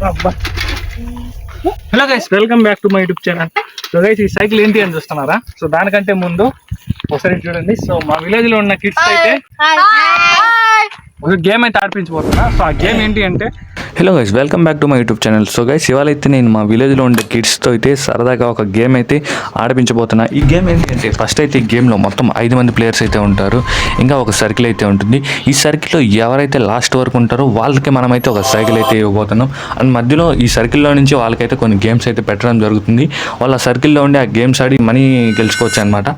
Hello guys, welcome back to my YouTube channel. So guys, ఈ cycle ఏంటి అని చూస్తున్నారా? సో దానికంటే ముందు ఒకసారి చూడండి. సో మా విలేజ్ లో ఉన్న కిడ్స్ అయితే ఒక గేమ్ అయితే ఆడిపించబోతున్నా. సో ఆ గేమ్ ఏంటి అంటే, hello guys, welcome back to my YouTube channel. So guys, ఇవాళ అయితే నేను మా విలేజ్లో ఉండే కిడ్స్తో అయితే సరదాగా ఒక గేమ్ అయితే ఆడిపించబోతున్నా. ఈ గేమ్ ఏంటి అంటే, ఫస్ట్ అయితే ఈ గేమ్లో మొత్తం 5 మంది ప్లేయర్స్ అయితే ఉంటారు. ఇంకా ఒక సర్కిల్ అయితే ఉంటుంది. ఈ సర్కిల్లో ఎవరైతే లాస్ట్ వరకు ఉంటారో వాళ్ళకి మనమైతే ఒక సైకిల్ అయితే ఇవ్వబోతున్నాం. అండ్ మధ్యలో ఈ సర్కిల్లో నుంచి వాళ్ళకైతే కొన్ని గేమ్స్ అయితే పెట్టడం జరుగుతుంది. వాళ్ళ సర్కిల్లో ఉండి ఆ గేమ్స్ ఆడి మనీ గెలుచుకోవచ్చు అనమాట.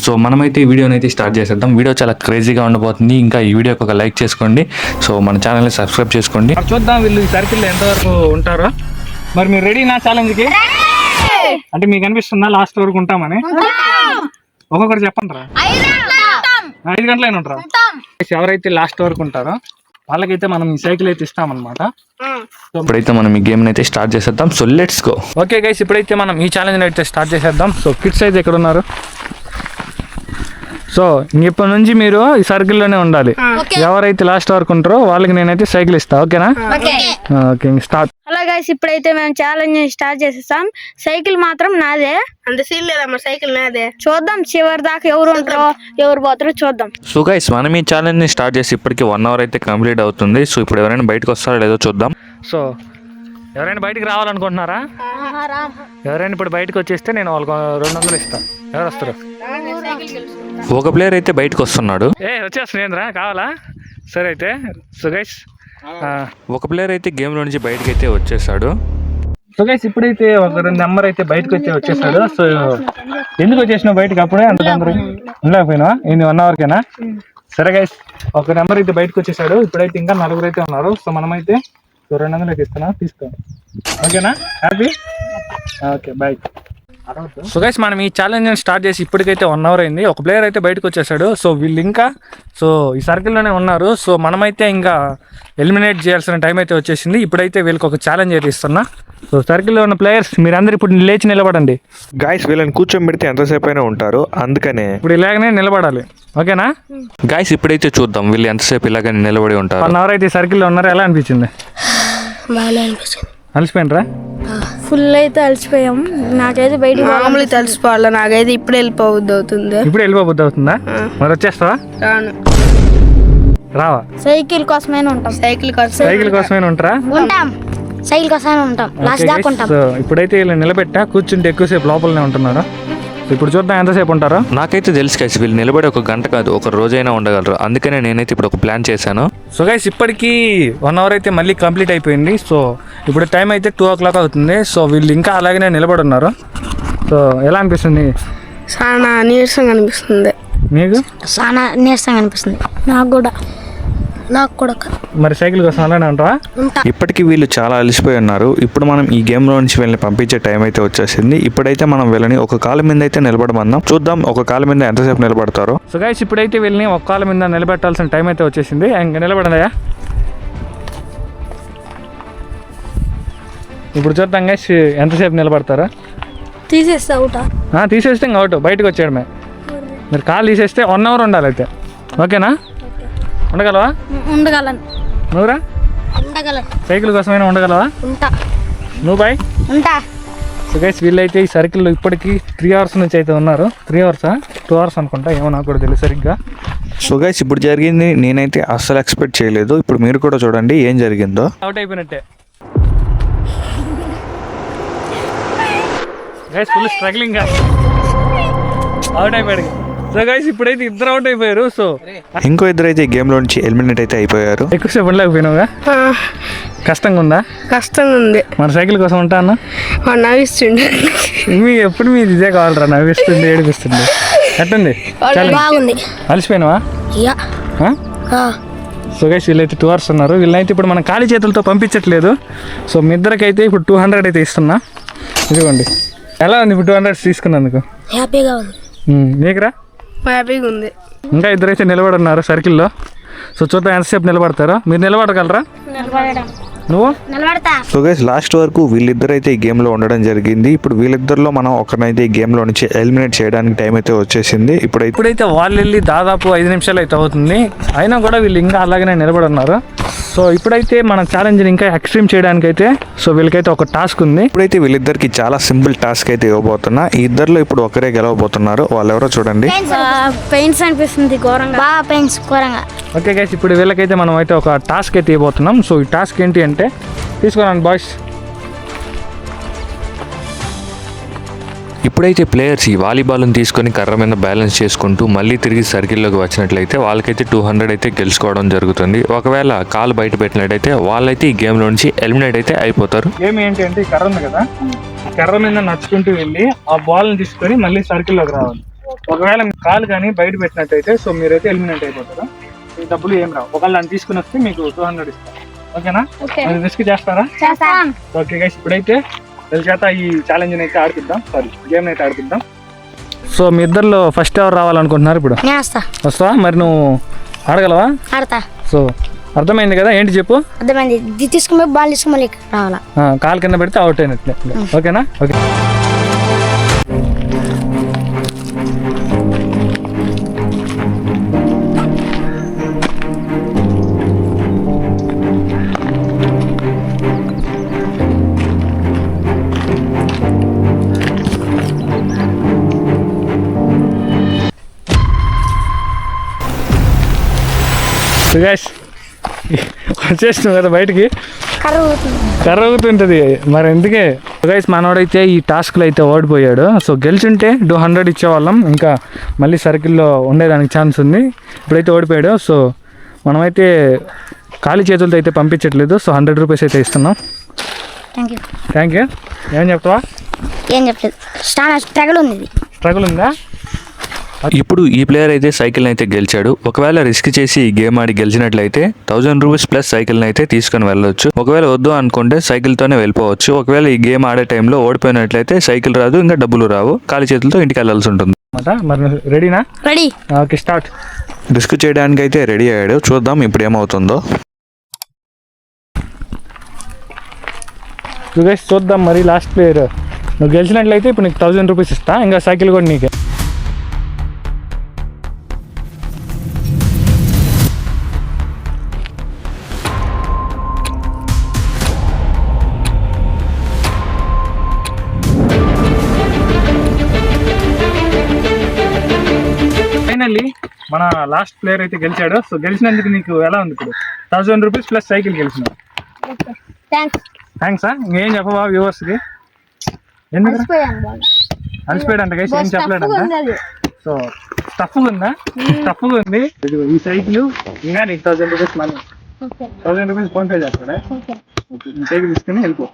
సో మనమైతే ఈ వీడియోని అయితే స్టార్ట్ చేసేద్దాం. వీడియో చాలా క్రేజీగా ఉండబోతుంది. ఇంకా ఈ వీడియోకి ఒక లైక్ చేసుకోండి. సో మన ఛానల్ని సబ్స్క్రైబ్ చేసుకోండి. చూద్దాం వీళ్ళు ఈ సర్కిల్లో ఎంతవరకు ఉంటారో. మరి మీరు రెడీ నా ఛాలెంజ్కి? అంటే మీకు అనిపిస్తుందా లాస్ట్ వరకు ఉంటామని? ఒక్కొక్కరు చెప్పండి రా. 5 గంటలైనా ఉంటారా? ఎవరైతే లాస్ట్ వరకు ఉంటారో వాళ్ళకైతే మనం ఈ సైకిల్ అయితే ఇస్తామన్నమాట. ఇప్పుడైతే మనం ఈ గేమ్ని అయితే స్టార్ట్ చేసేద్దాం. So let's go. Okay guys, ఇప్పుడైతే మనం ఈ ఛాలెంజ్ అయితే స్టార్ట్ చేసేద్దాం. సో కిడ్స్ అయితే ఎక్కడ ఉన్నారు? సో ఇప్పటి నుంచి మీరు ఈ సర్కిల్లోనే ఉండాలి. ఎవరైతే లాస్ట్ వరకు ఉంటారో వాళ్ళకి నేనైతే సైకిల్ ఇస్తా. ఓకేనా? Okay, start. హలో గైస్, ఇప్పుడైతే మేము ఛాలెంజ్ స్టార్ట్ చేసేసాం. సైకిల్ మాత్రం నాదే. అంత సీన్ లేదమ్మా, సైకిల్ నాదే. చూద్దాం చివరి దాకా ఎవరు ఉంటారో ఎవరు పోతారో చూద్దాం. సో గైస్, మనం ఈ ఛాలెంజ్ని స్టార్ట్ చేసి ఇప్పటికి 1 అవర్ అయితే కంప్లీట్ అవుతుంది. సో ఇప్పుడు ఎవరైనా బయటకు వస్తారో లేదో చూద్దాం. సో ఎవరైనా బయటకు రావాలనుకుంటున్నారా? ఎవరైనా ఇప్పుడు బయటకు వచ్చేస్తే నేను వాళ్ళకి 200 ఇస్తాను. ఎవరు వస్తారు? ఒక ప్లేయర్ అయితే బయటకు వస్తున్నాడు. వచ్చేస్తుందిరా, కావాలా? సరే అయితే. సో గైస్, ఒక ప్లేయర్ అయితే గేమ్లో నుంచి బయటకు అయితే వచ్చేసాడు. సో గైస్, ఇప్పుడైతే ఒక నెంబర్ అయితే బయటకు వచ్చేసాడు. సో ఎందుకు వచ్చేసినావు బయటకు? అప్పుడే అంత నెంబర్ ఉండలేకపోయినా? ఇది 1 అవర్కేనా? సరే గైస్, ఒక నెంబర్ అయితే బయటకు వచ్చేసాడు. ఇప్పుడైతే ఇంకా 4 అయితే ఉన్నారు. సో మనమైతే 200 ఇస్తున్నా, తీసుకో. ఓకేనా? Happy? Okay, bye. So guys, మనం ఈ ఛాలెంజ్ స్టార్ట్ చేసి ఇప్పటికైతే 1 అవర్ అయింది. ఒక ప్లేయర్ అయితే బయటకు వచ్చేసాడు. సో వీళ్ళు ఇంకా ఈ సర్కిల్లోనే ఉన్నారు. సో మనమైతే ఇంకా ఎలిమినేట్ చేయాల్సిన టైం అయితే వచ్చేసింది. ఇప్పుడైతే వీళ్ళకి ఒక ఛాలెంజ్ అయితే ఇస్తున్నా. సో సర్కిల్లో ఉన్న ప్లేయర్స్ మీరందరూ ఇప్పుడు లేచి నిలబడండి. గాయస్, వీళ్ళని కూర్చోబెడితే ఎంతసేపు అయినా ఉంటారు, అందుకనే ఇప్పుడు ఇలాగనే నిలబడాలి. ఓకేనా? గాయస్, ఇప్పుడైతే చూద్దాం వీళ్ళు ఎంతసేపు ఇలాగ నిలబడి ఉంటారు. 1 అవర్ అయితే సర్కిల్లో ఉన్నారు. ఎలా అనిపించింది? బాగానే అనిపించింది. అలసిపోయినరా? ఫుల్ అయితే అలసిపోయాం. నాకైతే బయట మామూలు తెలిసిపోవాలి. నాకైతే ఇప్పుడు వెళ్ళిపోవద్దు అవుతుంది. ఇప్పుడు వెళ్ళిపోబుద్ది అవుతుందా? మరి వచ్చేస్తావా? రాను. రావా? సైకిల్ కోసమే ఉంటాం. సైకిల్ కోసం. సైకిల్ కోసమే ఉంటారా? ఉంటాం. సైకిల్ కోసమే ఉంటాం. లాస్ట్ దాకా ఉంటాం. సో ఇప్పుడైతే వీళ్ళు నిలబెట్టా, కూర్చుంటే ఎక్కువసేపు లోపలనే ఉంటున్నారు. ఇప్పుడు చూద్దాం ఎంతసేపు ఉంటారో. నాకైతే తెలుసు గైస్, వీళ్ళు నిలబడి 1 గంట కాదు 1 రోజైనా ఉండగలరు. అందుకనే నేనైతే ఇప్పుడు ఒక ప్లాన్ చేశాను. సో గైస్, ఇప్పటికీ 1 అవర్ అయితే మళ్ళీ కంప్లీట్ అయిపోయింది. సో ఇప్పుడు టైం అయితే 2 o'clock అవుతుంది. సో వీళ్ళు ఇంకా అలాగనే నిలబడి ఉన్నారు. సో ఎలా అనిపిస్తుంది? చాలా నీరసంగా అనిపిస్తుంది. మీకు? చాలా నీరసంగా అనిపిస్తుంది. నాకు కూడా. మరి సైకిల్ కోసం అలానే ఉంటావా? ఇప్పటికీ వీళ్ళు చాలా అలసిపోయి ఉన్నారు. ఇప్పుడు మనం ఈ గేమ్లో నుంచి వీళ్ళని పంపించే టైం అయితే వచ్చేసింది. ఇప్పుడైతే మనం వీళ్ళని ఒక కాలు మీద అయితే నిలబడమన్నాం. చూద్దాం ఒక కాలు మీద ఎంతసేపు నిలబడతారో. సో గైస్, ఇప్పుడైతే వీళ్ళని ఒక కాలు మీద నిలబెట్టాల్సిన టైం అయితే వచ్చేసింది. ఇంకా నిలబడదయా? ఇప్పుడు చూద్దాం గైస్ ఎంతసేపు నిలబడతారా. తీసేస్తా అవుతా. తీసేస్తే ఇంకా అవుట్, బయటకు వచ్చేయడమే. మీరు కాలు తీసేస్తే 1 అవర్ ఉండాలి అయితే. ఓకేనా? ఉండగలవా? ఉండగలను. నువ్వురా? ఉండగలను. సైకిల్ కోసమైనా ఉండగలవా? ఉంటా. నువ్వు బాయ్? ఉంటా. సో గైస్, వీళ్ళైతే ఈ సర్కిల్లో ఇప్పటికీ 3 hours నుంచి అయితే ఉన్నారు. 3 hours 2 hours అనుకుంటా, ఏమో నాకు కూడా తెలియదు సరిగ్గా. సో గైస్, ఇప్పుడు జరిగింది నేనైతే అస్సలు ఎక్స్పెక్ట్ చేయలేదు. ఇప్పుడు మీరు కూడా చూడండి ఏం జరిగిందో. అవుట్ అయిపోయినట్టే గైస్, ఫుల్ స్ట్రగ్లింగ్. అవుట్ అయిపోయాడు. సో గైస్, ఇప్పుడైతే 2 అవుట్ అయిపోయారు. సో ఇంకో 2 అయితే ఈ గేమ్లో నుంచి ఎలిమినేట్ అయితే అయిపోయారు. ఎక్కువసేపు ఉండలేకపోయినావుగా? కష్టంగా ఉందా? కష్టంగా ఉంది. మన సైకిల్ కోసం ఉంటా అన్న నవ్విస్తుండే. ఎప్పుడు మీరు ఇదే కావాలరా? నవ్విస్తుంది, ఏడిపిస్తుంది. ఎట్టుంది? బాగుంది. అలసిపోయినావా? సో గైస్, వీళ్ళైతే 2 hours ఉన్నారు. వీళ్ళైతే ఇప్పుడు మనం ఖాళీ చేతులతో పంపించట్లేదు. సో మీ ఇద్దరికైతే ఇప్పుడు 200 అయితే ఇస్తున్నా. ఇదిగోండి. ఎలా ఉంది ఇప్పుడు 200 తీసుకున్నందుకు? హ్యాపీగా ఉంది. నీకురా? హ్యాపీగా ఉంది. ఇంకా 2 అయితే నిలబడి ఉన్నారు సర్కిల్లో. సో చూద్దాం ఎంతసేపు నిలబడతారో. మీరు నిలబడగలరా? నువ్వు నిలబడతా. సో గైస్ లాస్ట్ వరకు వీళ్ళిద్దరు అయితే ఈ గేమ్లో ఉండడం జరిగింది. ఇప్పుడు వీళ్ళిద్దరిలో మనం ఒకరినైతే ఈ గేమ్లో నుంచి ఎలిమినేట్ చేయడానికి టైం అయితే వచ్చేసింది. ఇప్పుడైతే వాళ్ళు వెళ్ళి దాదాపు 5 నిమిషాలు అయితే అవుతుంది, అయినా కూడా వీళ్ళు ఇంకా అలాగనే నిలబడి ఉన్నారు. సో ఇప్పుడైతే మన ఛాలెంజ్ ఇంకా ఎక్స్ట్రీమ్ చేయడానికి అయితే సో వీళ్ళకైతే ఒక టాస్క్ ఉంది. ఇప్పుడైతే వీళ్ళిద్దరికి చాలా సింపుల్ టాస్క్ అయితే ఇవ్వబోతున్నా. ఈ ఇద్దరిలో ఇప్పుడు ఒకరే గెలవబోతున్నారు. వాళ్ళెవరో చూడండి. పెయిన్స్ అనిపిస్తుంది ఘోరంగా, బాగా పెయిన్స్ ఘోరంగా. ఓకే గైస్, ఇప్పుడు వీళ్ళకైతే మనం అయితే ఒక టాస్క్ అయితే ఇవ్వబోతున్నాం. సో ఈ టాస్క్ ఏంటి అంటే, తీసుకోరండి బాయ్స్. ఇప్పుడైతే ప్లేయర్స్ ఈ వాలీబాల్ని తీసుకొని కర్ర మీద బ్యాలెన్స్ చేసుకుంటూ మళ్ళీ తిరిగి సర్కిల్లోకి వచ్చినట్లయితే వాళ్ళకైతే 200 అయితే గెలుచుకోవడం జరుగుతుంది. ఒకవేళ కాలు బయట పెట్టినట్టయితే వాళ్ళైతే ఈ గేమ్లో నుంచి ఎలిమినేట్ అయితే అయిపోతారు. గేమ్ ఏంటి అంటే, ఈ కర్ర ఉంది కదా, ఈ కర్ర మీద నడుచుకుంటూ వెళ్ళి ఆ బాల్ని తీసుకొని మళ్ళీ సర్కిల్లోకి రావాలి. ఒకవేళ మీ కాలు కానీ బయట పెట్టినట్టయితే సో మీరైతే ఎలిమినేట్ అయిపోతారు. ఈ డబ్బులు ఏం రావు. ఒకవేళ దాన్ని తీసుకుని వస్తే మీకు 200 ఇస్తారు. ఓకేనా? రిస్క్ చేస్తారా? ఓకే గైస్, ఇప్పుడైతే వీళ్ళ చేత ఈ ఛాలెంజ్ అయితే ఆడిపిద్దాం, గేమ్ అయితే ఆడిపిద్దాం. సో మీ ఇద్దరిలో ఫస్ట్ ఎవరు రావాలనుకుంటున్నారు? ఇప్పుడు వస్తావా? మరి నువ్వు ఆడగలవా? ఆడతా. సో అర్థమైంది కదా, ఏంటి చెప్పు. అర్థమైంది. ఇది తీసుకుని బాల్ తీసుకుని మళ్ళీ రావాలా? కాలు కింద పెడితే అవుట్ అయినట్లే. ఓకేనా? ఓకే. వచ్చేసినావు కదా బయటికి, కర్ర ఊగుతుంటుంది మరి. ఎందుకే గైస్, మనోడైతే ఈ టాస్క్లో అయితే ఓడిపోయాడు. సో గెలిచుంటే 200 ఇచ్చేవాళ్ళం, ఇంకా మళ్ళీ సర్కిల్లో ఉండేదానికి ఛాన్స్ ఉంది. ఇప్పుడైతే ఓడిపోయాడు. సో మనమైతే ఖాళీ చేతులతో అయితే పంపించట్లేదు. సో 100 రూపీస్ అయితే ఇస్తున్నాం. Thank you. ఏం చెప్తావా? ఏం చెప్పలేదు, స్ట్రగుల్ ఉందా? ఇప్పుడు ఈ ప్లేయర్ అయితే సైకిల్ని అయితే గెలిచాడు. ఒకవేళ రిస్క్ చేసి ఈ గేమ్ ఆడి గెలిచినట్లయితే 1000 రూపీస్ ప్లస్ సైకిల్ని అయితే తీసుకొని వెళ్ళొచ్చు. ఒకవేళ వద్దు అనుకుంటే సైకిల్తోనే వెళ్ళిపోవచ్చు. ఒకవేళ ఈ గేమ్ ఆడే టైంలో ఓడిపోయినట్లయితే సైకిల్ రాదు, ఇంకా డబ్బులు రావు, ఖాళీ చేతులతో ఇంటికి వెళ్ళాల్సి ఉంటుంది. మరి రెడీనా? రెడీ. Okay, start. రిస్క్ చేయడానికి అయితే రెడీ అయ్యాడు. చూద్దాం ఇప్పుడు ఏమవుతుందో. చూద్దాం మరి. లాస్ట్ ప్లేయర్ నువ్వు గెలిచినట్లయితే ఇప్పుడు నీకు 1000 రూపీస్ ఇస్తా, ఇంకా సైకిల్ కూడా నీకే. ఫైనల్లీ మన లాస్ట్ ప్లేయర్ అయితే గెలిచాడు. సో గెలిచినందుకు నీకు ఎలా ఉంది? ఇప్పుడు 1000 రూపీస్ ప్లస్ సైకిల్ గెలిచినావు. థ్యాంక్స్. ఇంకేం చెప్పవా వ్యూవర్స్కి? ఎందుకు అలసిపోయాడంట గైస్, ఏం చెప్పలేడంట. సో టఫ్గా ఉంది. ఈ సైకిల్ ఇంకా నీకు 1000 రూపీస్ మనీ, 1000 రూపీస్ ఫోన్పే చేస్తాడా? ఈ సైకిల్ తీసుకుని వెళ్ళిపో.